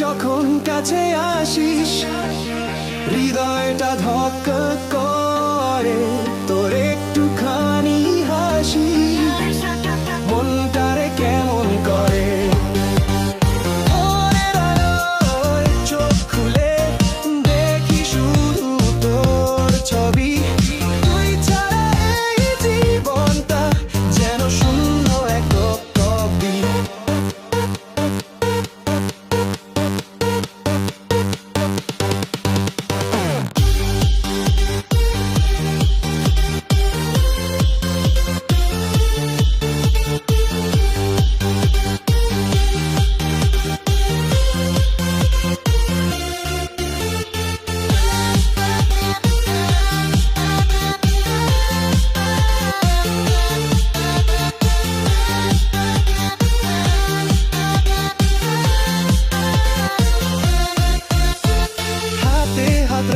যখন কাছে আসিস হৃদয়টা ধক করে, তোর একটুখানি হাসি মনটারে কেমন করে। ভোরের আলোয় চোখ খুলে দেখি শুধু তোর ছবি, তুই ছাড়া এই জীবনটা যেন শূন্য এক কবি।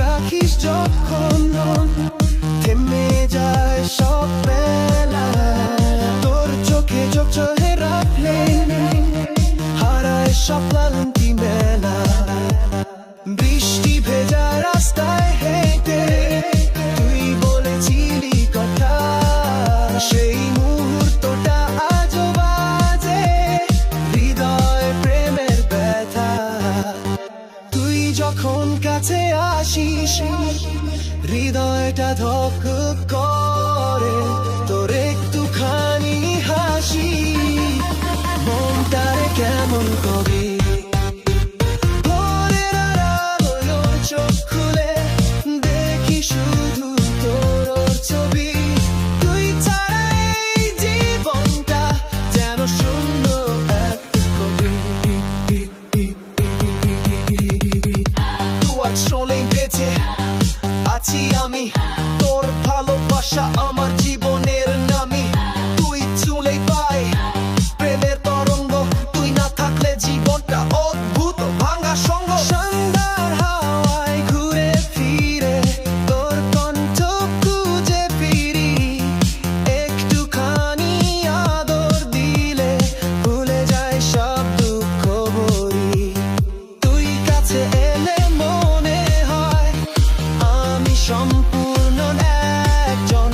রাখিস যখন থেমে যায় সব বেলা, তোর চোখে চোখ চোখে রাখলে হারায় সব ক্লান্তি মেলা। বৃষ্টি ভেজা রাস্তায় হেঁটে তুই বলেছিলি কথা, সেই মুহূর্তটা আজও বাজে হৃদয় প্রেমের ব্যথা। তুই যখন কাছে আসিস হৃদয়টা ধক করে, তোর একটুখানি হাসি মনটারে কেমন করে। ভোরের আলোয় চোখ খুলে দেখি শুধু তোর ছবি, তুই ছাড়া এই জীবনটা যেন শূন্য এক কবি। চলে বেঁচে আছি আমি, তোর ভালোবাসা আমার জীবনের নামি। তুই চলে পাই প্রেমের তরঙ্গ, তুই না থাকলে জীবনটা অদ্ভুত ভাঙা সঙ্গ। সন্ধ্যার হাওয়ায় ঘুরে ফিরে তোর কণ্ঠ খুঁজে ফিরি, একটুখানি আদর দিলে ভুলে যায় সব দুঃখ ভরি। তুই কাছে এলে সম্পূর্ণ একজন,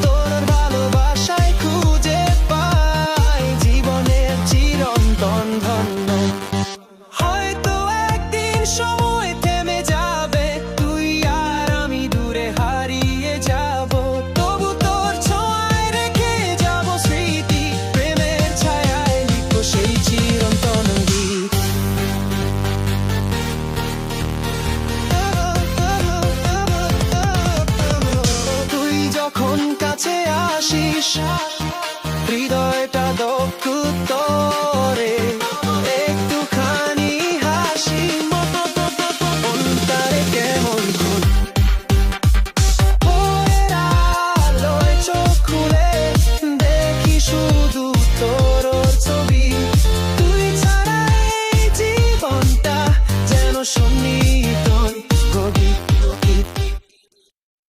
তোর ভালোবাসায় খুঁজে পাই জীবনের চিরন্তন ধন্য। হয়তো একদিন সময় থেমে যাবে, তুই আর আমি দূরে হারিয়ে যাব, তবু তোর ছোঁয়ায় রেখে যাব স্মৃতি, প্রেমের ছায়ায় লিখবো সেই চিরন্তন গীত। যখন কাছে আসিস হৃদয়টা ধক করে, একটুখানি হাসি মনটারে কেমন করে। ভোরের আলোয় চোখ খুলে দেখি শুধু তোর ছবি, তুই ছাড়া এই জীবনটা যেন সন্নিহিত